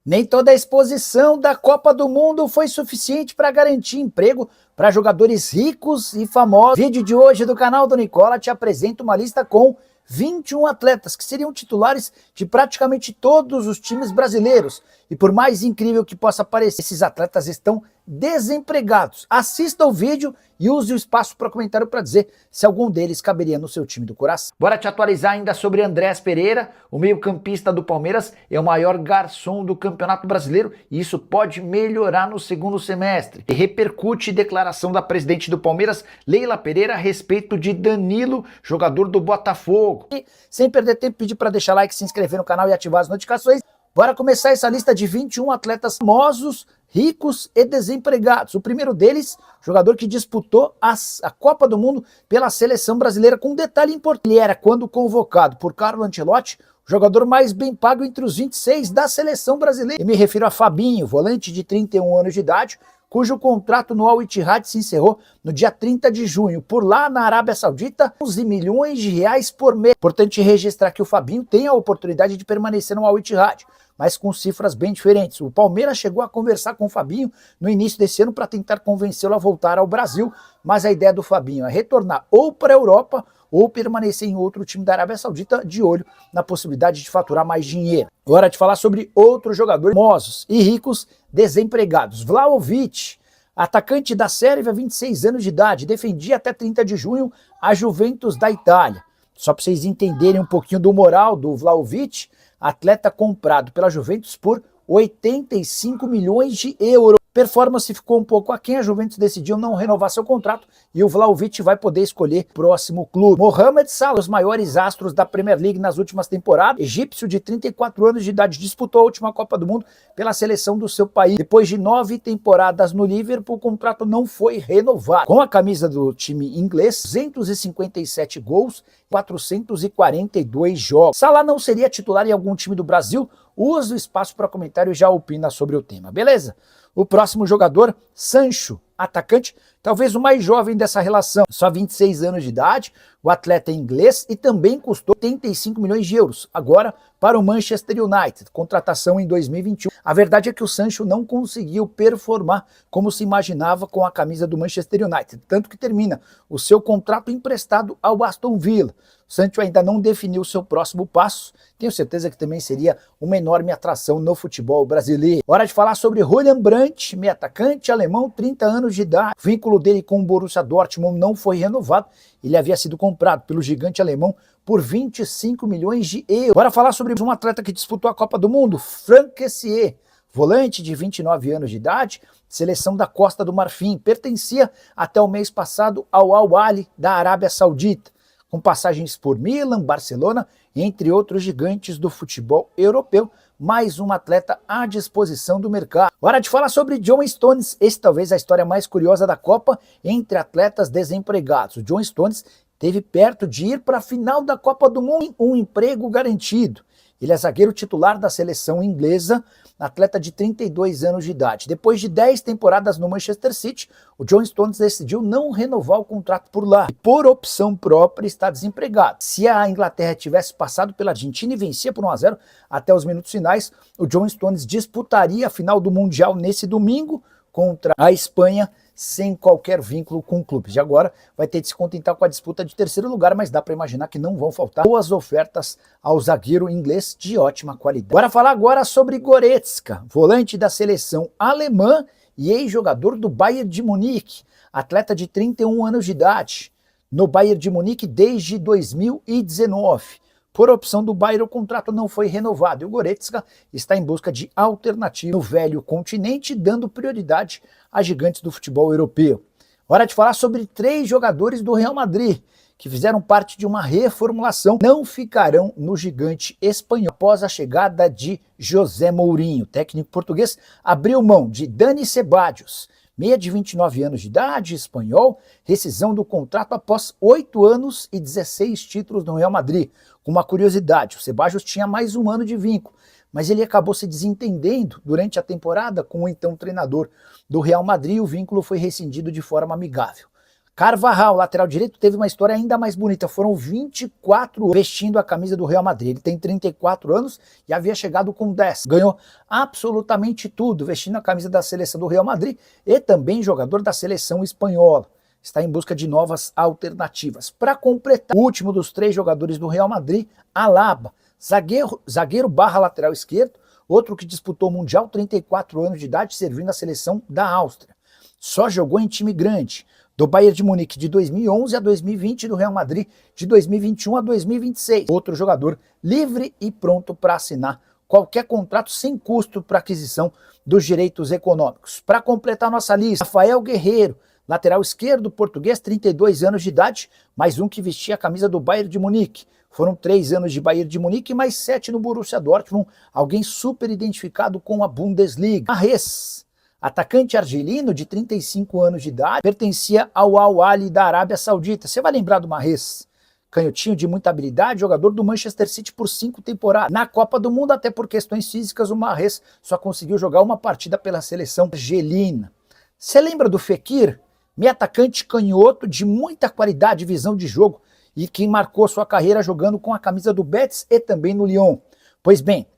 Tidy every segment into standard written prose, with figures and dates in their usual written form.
Nem toda a exposição da Copa do Mundo foi suficiente para garantir emprego para jogadores ricos e famosos. No vídeo de hoje do canal do Nicola te apresenta uma lista com 21 atletas que seriam titulares de praticamente todos os times brasileiros. E por mais incrível que possa parecer, esses atletas estão desempregados. Assista o vídeo e use o espaço para comentário para dizer se algum deles caberia no seu time do coração. Bora te atualizar ainda sobre Andrés Pereira, o meio-campista do Palmeiras, é o maior garçom do Campeonato Brasileiro e isso pode melhorar no segundo semestre. E repercute declaração da presidente do Palmeiras, Leila Pereira, a respeito de Danilo, jogador do Botafogo. E, sem perder tempo, pedir para deixar like, se inscrever no canal e ativar as notificações. Bora começar essa lista de 21 atletas famosos, ricos e desempregados. O primeiro deles, jogador que disputou a Copa do Mundo pela seleção brasileira, com um detalhe importante. Ele era, quando convocado por Carlo Ancelotti, o jogador mais bem pago entre os 26 da seleção brasileira. Eu me refiro a Fabinho, volante de 31 anos de idade, cujo contrato no Al Ittihad se encerrou no dia 30 de junho. Por lá, na Arábia Saudita, 11 milhões de reais por mês. Importante registrar que o Fabinho tem a oportunidade de permanecer no Al Ittihad, mas com cifras bem diferentes. O Palmeiras chegou a conversar com o Fabinho no início desse ano para tentar convencê-lo a voltar ao Brasil, mas a ideia do Fabinho é retornar ou para a Europa ou permanecer em outro time da Arábia Saudita, de olho na possibilidade de faturar mais dinheiro. Hora de falar sobre outros jogadores famosos e ricos desempregados. Vlahovic, atacante da Sérvia, 26 anos de idade, defendia até 30 de junho a Juventus da Itália. Só para vocês entenderem um pouquinho do moral do Vlahovic, atleta comprado pela Juventus por 85 milhões de euros. Performance ficou um pouco aquém, a Juventus decidiu não renovar seu contrato e o Vlahovic vai poder escolher o próximo clube. Mohamed Salah, os maiores astros da Premier League nas últimas temporadas, egípcio de 34 anos de idade, disputou a última Copa do Mundo pela seleção do seu país. Depois de 9 temporadas no Liverpool, o contrato não foi renovado. Com a camisa do time inglês, 257 gols, 442 jogos. Salah não seria titular em algum time do Brasil? Use o espaço para comentário e já opina sobre o tema, beleza? O próximo jogador, Sancho, atacante, talvez o mais jovem dessa relação, só 26 anos de idade, o atleta é inglês e também custou 85 milhões de euros, agora para o Manchester United, contratação em 2021. A verdade é que o Sancho não conseguiu performar como se imaginava com a camisa do Manchester United, tanto que termina o seu contrato emprestado ao Aston Villa. O Sancho ainda não definiu seu próximo passo, tenho certeza que também seria uma enorme atração no futebol brasileiro. Hora de falar sobre Julian Brandt, meio atacante alemão, 30 anos de idade. O vínculo dele com o Borussia Dortmund não foi renovado, ele havia sido comprado pelo gigante alemão por 25 milhões de euros. Bora falar sobre um atleta que disputou a Copa do Mundo, Franck Kessié, volante de 29 anos de idade, seleção da Costa do Marfim, pertencia até o mês passado ao Al Ahly da Arábia Saudita, com passagens por Milan, Barcelona, entre outros gigantes do futebol europeu, mais um atleta à disposição do mercado. Hora de falar sobre John Stones, esse talvez a história mais curiosa da Copa entre atletas desempregados. O John Stones esteve perto de ir para a final da Copa do Mundo, um emprego garantido. Ele é zagueiro titular da seleção inglesa, atleta de 32 anos de idade. Depois de 10 temporadas no Manchester City, o John Stones decidiu não renovar o contrato por lá. E por opção própria está desempregado. Se a Inglaterra tivesse passado pela Argentina e vencia por 1-0 até os minutos finais, o John Stones disputaria a final do Mundial nesse domingo contra a Espanha, sem qualquer vínculo com clubes. E agora vai ter de se contentar com a disputa de terceiro lugar, mas dá para imaginar que não vão faltar boas ofertas ao zagueiro inglês de ótima qualidade. Bora falar agora sobre Goretzka, volante da seleção alemã e ex-jogador do Bayern de Munique, atleta de 31 anos de idade, no Bayern de Munique desde 2019. Por opção do Bayern, o contrato não foi renovado e o Goretzka está em busca de alternativa no velho continente, dando prioridade a gigantes do futebol europeu. Hora de falar sobre 3 jogadores do Real Madrid que fizeram parte de uma reformulação, não ficarão no gigante espanhol. Após a chegada de José Mourinho, técnico português, abriu mão de Dani Ceballos, meia de 29 anos de idade, espanhol, rescisão do contrato após 8 anos e 16 títulos no Real Madrid. Com uma curiosidade, o Ceballos tinha mais um ano de vínculo, mas ele acabou se desentendendo durante a temporada com o então treinador do Real Madrid e o vínculo foi rescindido de forma amigável. Carvajal, lateral direito, teve uma história ainda mais bonita. Foram 24 vestindo a camisa do Real Madrid. Ele tem 34 anos e havia chegado com 10. Ganhou absolutamente tudo, vestindo a camisa da seleção do Real Madrid e também jogador da seleção espanhola. Está em busca de novas alternativas. Para completar, o último dos 3 jogadores do Real Madrid, Alaba, zagueiro barra lateral esquerdo, outro que disputou o Mundial, 34 anos de idade, servindo a seleção da Áustria. Só jogou em time grande. Do Bayern de Munique de 2011 a 2020 e do Real Madrid de 2021 a 2026. Outro jogador livre e pronto para assinar qualquer contrato sem custo para aquisição dos direitos econômicos. Para completar nossa lista, Rafael Guerreiro, lateral esquerdo português, 32 anos de idade, mais um que vestia a camisa do Bayern de Munique. Foram 3 anos de Bayern de Munique e mais 7 no Borussia Dortmund, alguém super identificado com a Bundesliga. Mahrez, atacante argelino de 35 anos de idade, pertencia ao Al Ahly da Arábia Saudita. Você vai lembrar do Mahrez? Canhotinho de muita habilidade, jogador do Manchester City por 5 temporadas. Na Copa do Mundo, até por questões físicas, o Mahrez só conseguiu jogar uma partida pela seleção argelina. Você lembra do Fekir? Meio atacante canhoto de muita qualidade e visão de jogo e que marcou sua carreira jogando com a camisa do Betis e também no Lyon. Pois bem,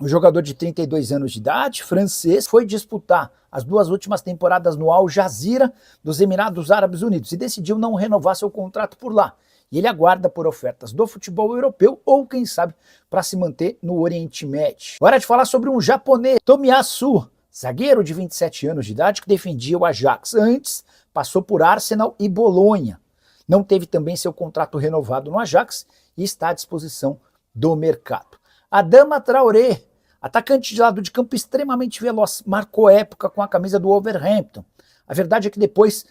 o jogador de 32 anos de idade, francês, foi disputar as 2 últimas temporadas no Al Jazeera dos Emirados Árabes Unidos e decidiu não renovar seu contrato por lá. E ele aguarda por ofertas do futebol europeu ou, quem sabe, para se manter no Oriente Médio. Hora de falar sobre um japonês, Tomiyasu, zagueiro de 27 anos de idade que defendia o Ajax. Antes, passou por Arsenal e Bolonha. Não teve também seu contrato renovado no Ajax e está à disposição do mercado. Adama Traoré, atacante de lado de campo extremamente veloz, marcou época com a camisa do Wolverhampton. A verdade é que depois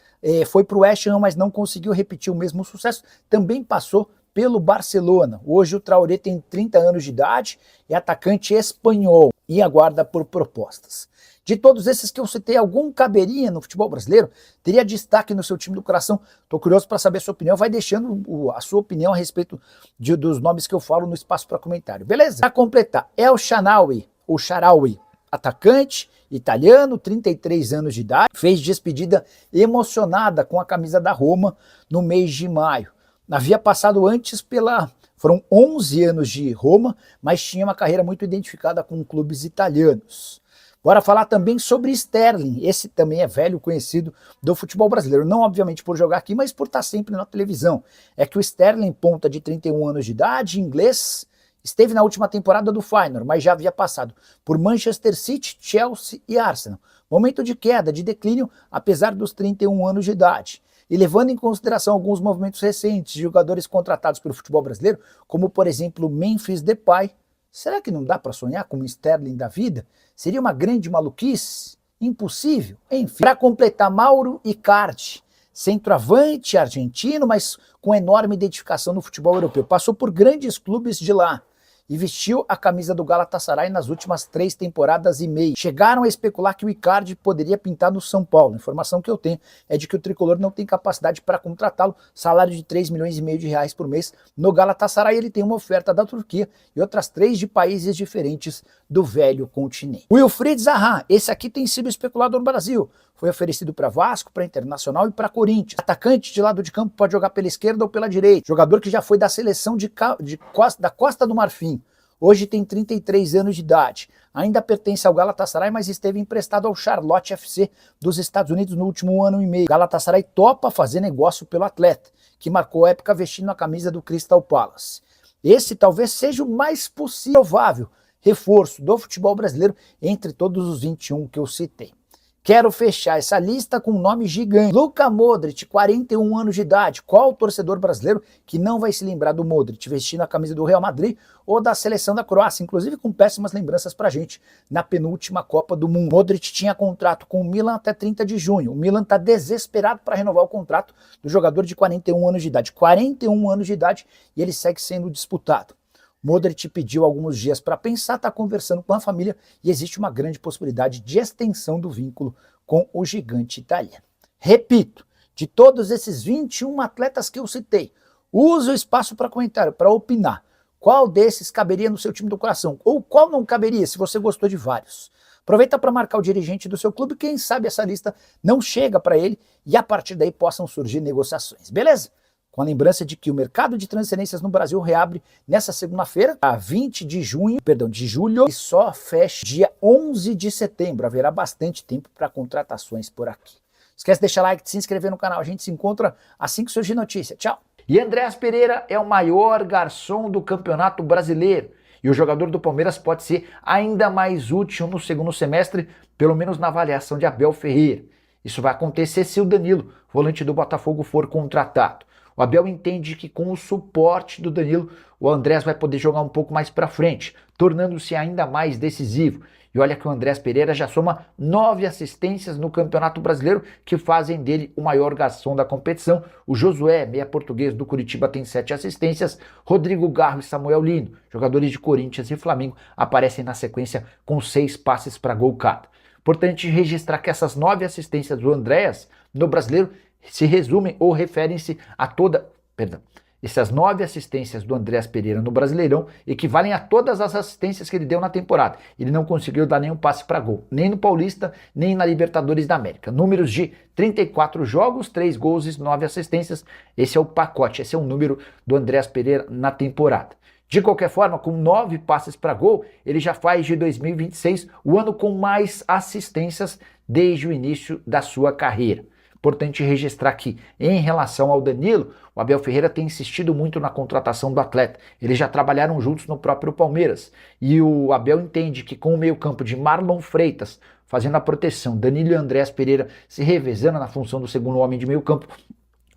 foi para o West Ham, mas não conseguiu repetir o mesmo sucesso. Também passou pelo Barcelona. Hoje o Traoré tem 30 anos de idade, é atacante espanhol e aguarda por propostas. De todos esses que eu citei, algum caberia no futebol brasileiro? Teria destaque no seu time do coração? Estou curioso para saber a sua opinião. Vai deixando a sua opinião a respeito dos nomes que eu falo no espaço para comentário. Beleza? Para completar, El Shaarawy, o Shaarawy, atacante italiano, 33 anos de idade, fez despedida emocionada com a camisa da Roma no mês de maio. Havia passado antes foram 11 anos de Roma, mas tinha uma carreira muito identificada com clubes italianos. Bora falar também sobre Sterling, esse também é velho conhecido do futebol brasileiro, não obviamente por jogar aqui, mas por estar sempre na televisão. É que o Sterling, ponta de 31 anos de idade, inglês, esteve na última temporada do Feyenoord, mas já havia passado por Manchester City, Chelsea e Arsenal. Momento de queda, de declínio, apesar dos 31 anos de idade. E levando em consideração alguns movimentos recentes de jogadores contratados pelo futebol brasileiro, como por exemplo Memphis Depay, será que não dá para sonhar com o Sterling da vida? Seria uma grande maluquice? Impossível? Enfim, para completar, Mauro Icardi, centroavante argentino, mas com enorme identificação no futebol europeu. Passou por grandes clubes de lá e vestiu a camisa do Galatasaray nas últimas 3 temporadas e meia. Chegaram a especular que o Icardi poderia pintar no São Paulo. A informação que eu tenho é de que o tricolor não tem capacidade para contratá-lo. Salário de 3,5 milhões de reais por mês. No Galatasaray ele tem uma oferta da Turquia e outras 3 de países diferentes do velho continente. Wilfried Zaha, esse aqui tem sido especulado no Brasil. Foi oferecido para Vasco, para Internacional e para Corinthians. Atacante de lado de campo, pode jogar pela esquerda ou pela direita. Jogador que já foi da seleção da Costa do Marfim. Hoje tem 33 anos de idade. Ainda pertence ao Galatasaray, mas esteve emprestado ao Charlotte FC dos Estados Unidos no último ano e meio. Galatasaray topa fazer negócio pelo atleta, que marcou a época vestindo a camisa do Crystal Palace. Esse talvez seja o mais provável reforço do futebol brasileiro entre todos os 21 que eu citei. Quero fechar essa lista com um nome gigante. Luka Modric, 41 anos de idade. Qual torcedor brasileiro que não vai se lembrar do Modric vestindo a camisa do Real Madrid ou da seleção da Croácia, inclusive com péssimas lembranças pra gente na penúltima Copa do Mundo. Modric tinha contrato com o Milan até 30 de junho. O Milan tá desesperado para renovar o contrato do jogador de 41 anos de idade. 41 anos de idade e ele segue sendo disputado. Modric pediu alguns dias para pensar, está conversando com a família e existe uma grande possibilidade de extensão do vínculo com o gigante italiano. Repito, de todos esses 21 atletas que eu citei, use o espaço para comentário, para opinar. qual desses caberia no seu time do coração, ou qual não caberia, se você gostou de vários. Aproveita para marcar o dirigente do seu clube, quem sabe essa lista não chega para ele e a partir daí possam surgir negociações, beleza? Com a lembrança de que o mercado de transferências no Brasil reabre nessa segunda-feira, a 20 de julho, e só fecha dia 11 de setembro. Haverá bastante tempo para contratações por aqui. Não esquece de deixar like, de se inscrever no canal. A gente se encontra assim que surgir notícia. Tchau! E Andréas Pereira é o maior garçom do Campeonato Brasileiro. E o jogador do Palmeiras pode ser ainda mais útil no segundo semestre, pelo menos na avaliação de Abel Ferreira. Isso vai acontecer se o Danilo, volante do Botafogo, for contratado. O Abel entende que com o suporte do Danilo, o Andréas vai poder jogar um pouco mais para frente, tornando-se ainda mais decisivo. E olha que o Andréas Pereira já soma 9 assistências no Campeonato Brasileiro, que fazem dele o maior garçom da competição. O Josué, meia português do Curitiba, tem 7 assistências. Rodrigo Garro e Samuel Lino, jogadores de Corinthians e Flamengo, aparecem na sequência com 6 passes para gol cada. Importante registrar que essas 9 assistências do Andréas no Brasileiro se resumem ou referem-se a essas 9 assistências do Andréas Pereira no Brasileirão equivalem a todas as assistências que ele deu na temporada. Ele não conseguiu dar nenhum passe para gol, nem no Paulista, nem na Libertadores da América. Números de 34 jogos, 3 gols e 9 assistências. Esse é o pacote, esse é o número do Andréas Pereira na temporada. De qualquer forma, com 9 passes para gol, ele já faz de 2026 o ano com mais assistências desde o início da sua carreira. Importante registrar que, em relação ao Danilo, o Abel Ferreira tem insistido muito na contratação do atleta. Eles já trabalharam juntos no próprio Palmeiras. E o Abel entende que com o meio-campo de Marlon Freitas fazendo a proteção, Danilo e Andréas Pereira se revezando na função do segundo homem de meio-campo,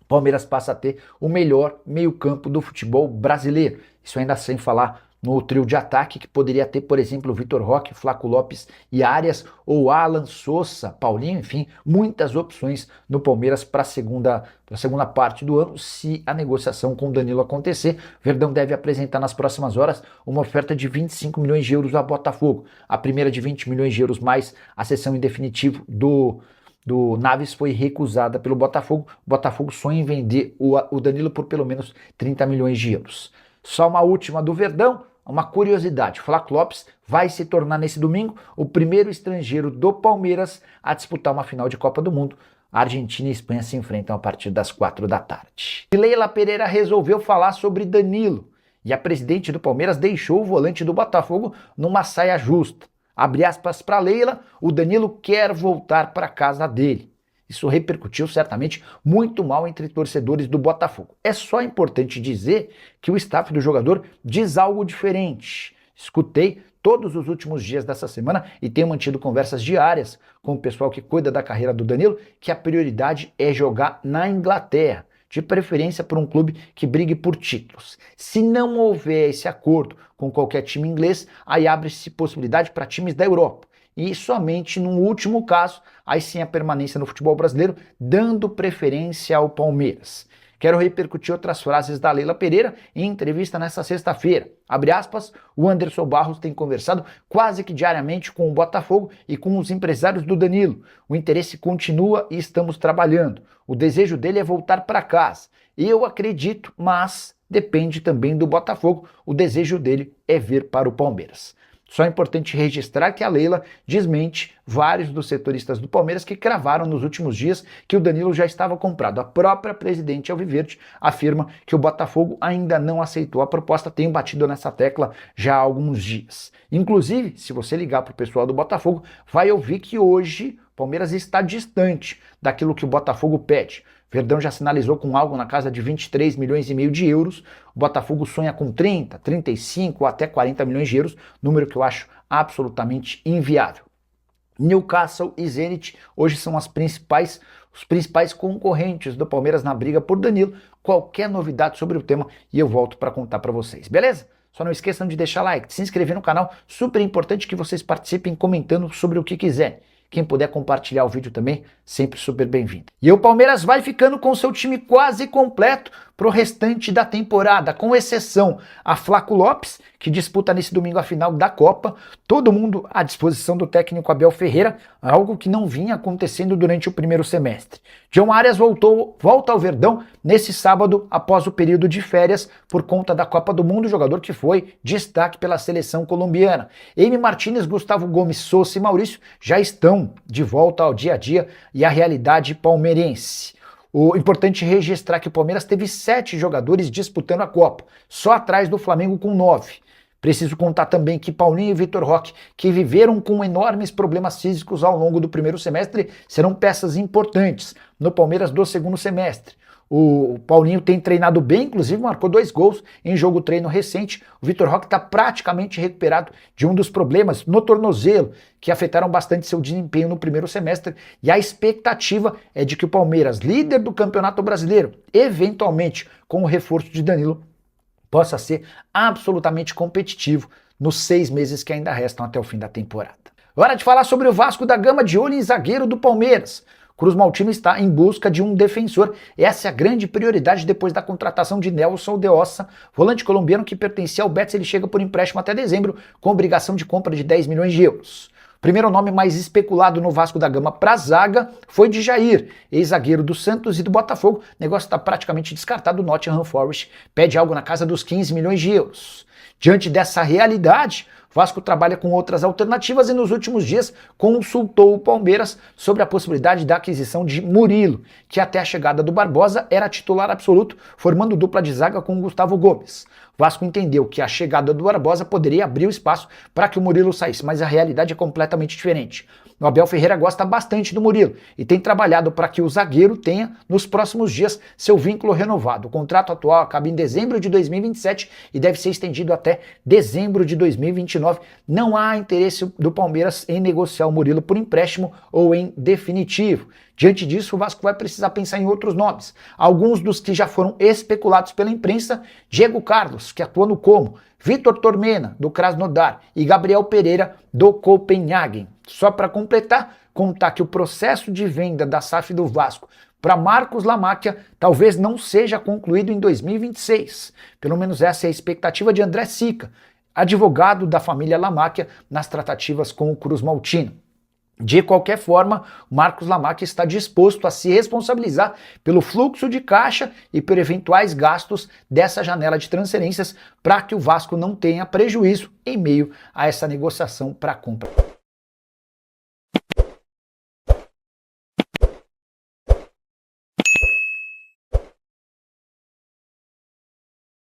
o Palmeiras passa a ter o melhor meio-campo do futebol brasileiro. Isso ainda sem falar no trio de ataque, que poderia ter, por exemplo, Vitor Roque, Flaco Lopes e Arias, ou Alan Sousa, Paulinho, enfim, muitas opções no Palmeiras para a segunda parte do ano, se a negociação com o Danilo acontecer. Verdão deve apresentar nas próximas horas uma oferta de 25 milhões de euros ao Botafogo. A primeira de 20 milhões de euros mais a cessão em definitivo do Naves foi recusada pelo Botafogo. O Botafogo sonha em vender o Danilo por pelo menos 30 milhões de euros. Só uma última do Verdão, uma curiosidade. Flaco Lopes vai se tornar nesse domingo o primeiro estrangeiro do Palmeiras a disputar uma final de Copa do Mundo. A Argentina e a Espanha se enfrentam a partir das 4 da tarde. E Leila Pereira resolveu falar sobre Danilo. E a presidente do Palmeiras deixou o volante do Botafogo numa saia justa. Abre aspas para Leila, o Danilo quer voltar para a casa dele. Isso repercutiu certamente muito mal entre torcedores do Botafogo. É só importante dizer que o staff do jogador diz algo diferente. Escutei todos os últimos dias dessa semana e tenho mantido conversas diárias com o pessoal que cuida da carreira do Danilo, que a prioridade é jogar na Inglaterra, de preferência por um clube que brigue por títulos. Se não houver esse acordo com qualquer time inglês, aí abre-se possibilidade para times da Europa. E somente no último caso, aí sim a permanência no futebol brasileiro, dando preferência ao Palmeiras. Quero repercutir outras frases da Leila Pereira em entrevista nesta sexta-feira. Abre aspas, o Anderson Barros tem conversado quase que diariamente com o Botafogo e com os empresários do Danilo. O interesse continua e estamos trabalhando. O desejo dele é voltar para casa. Eu acredito, mas depende também do Botafogo. O desejo dele é vir para o Palmeiras. Só é importante registrar que a Leila desmente vários dos setoristas do Palmeiras que cravaram nos últimos dias que o Danilo já estava comprado. A própria presidente alviverde afirma que o Botafogo ainda não aceitou a proposta, tem batido nessa tecla já há alguns dias. Inclusive, se você ligar para o pessoal do Botafogo, vai ouvir que hoje o Palmeiras está distante daquilo que o Botafogo pede. Verdão já sinalizou com algo na casa de 23 milhões e meio de euros. O Botafogo sonha com 30, 35 ou até 40 milhões de euros, número que eu acho absolutamente inviável. Newcastle e Zenit hoje são os principais concorrentes do Palmeiras na briga por Danilo. Qualquer novidade sobre o tema e eu volto para contar para vocês, beleza? Só não esqueçam de deixar like, de se inscrever no canal, super importante que vocês participem comentando sobre o que quiserem. Quem puder compartilhar o vídeo também, sempre super bem-vindo. E o Palmeiras vai ficando com seu time quase completo para o restante da temporada, com exceção a Flaco Lopes, que disputa nesse domingo a final da Copa, todo mundo à disposição do técnico Abel Ferreira, algo que não vinha acontecendo durante o primeiro semestre. John Arias volta ao Verdão nesse sábado após o período de férias por conta da Copa do Mundo, jogador que foi destaque pela seleção colombiana. Amy Martínez, Gustavo Gomes, Sousa e Maurício já estão de volta ao dia a dia e à realidade palmeirense. O importante é registrar que o Palmeiras teve 7 jogadores disputando a Copa, só atrás do Flamengo com 9. Preciso contar também que Paulinho e Vitor Roque, que viveram com enormes problemas físicos ao longo do primeiro semestre, serão peças importantes no Palmeiras do segundo semestre. O Paulinho tem treinado bem, inclusive marcou 2 gols em jogo treino recente. O Vitor Roque está praticamente recuperado de um dos problemas no tornozelo que afetaram bastante seu desempenho no primeiro semestre, e a expectativa é de que o Palmeiras, líder do Campeonato Brasileiro, eventualmente com o reforço de Danilo, possa ser absolutamente competitivo nos 6 meses que ainda restam até o fim da temporada. Hora de falar sobre o Vasco da Gama, de olho em zagueiro do Palmeiras. Cruz Maltino está em busca de um defensor. Essa é a grande prioridade depois da contratação de Nelson de Ossa, volante colombiano que pertencia ao Betis. Ele chega por empréstimo até dezembro, com obrigação de compra de 10 milhões de euros. O primeiro nome mais especulado no Vasco da Gama para a zaga foi de Jair, ex-zagueiro do Santos e do Botafogo. O negócio está praticamente descartado. O Nottingham Forest pede algo na casa dos 15 milhões de euros. Diante dessa realidade, o Vasco trabalha com outras alternativas e nos últimos dias consultou o Palmeiras sobre a possibilidade da aquisição de Murilo, que até a chegada do Barbosa era titular absoluto, formando dupla de zaga com Gustavo Gomes. O Vasco entendeu que a chegada do Barbosa poderia abrir o espaço para que o Murilo saísse, mas a realidade é completamente diferente. O Abel Ferreira gosta bastante do Murilo e tem trabalhado para que o zagueiro tenha, nos próximos dias, seu vínculo renovado. O contrato atual acaba em dezembro de 2027 e deve ser estendido até dezembro de 2029. Não há interesse do Palmeiras em negociar o Murilo por empréstimo ou em definitivo. Diante disso, o Vasco vai precisar pensar em outros nomes. Alguns dos que já foram especulados pela imprensa: Diego Carlos, que atua no Como, Vitor Tormena, do Krasnodar, e Gabriel Pereira, do Copenhagen. Só para completar, contar que o processo de venda da SAF do Vasco para Marcos Lamáquia talvez não seja concluído em 2026. Pelo menos essa é a expectativa de André Sica, advogado da família Lamáquia, nas tratativas com o Cruz Maltino. De qualquer forma, Marcos Lamáquia está disposto a se responsabilizar pelo fluxo de caixa e por eventuais gastos dessa janela de transferências para que o Vasco não tenha prejuízo em meio a essa negociação para a compra.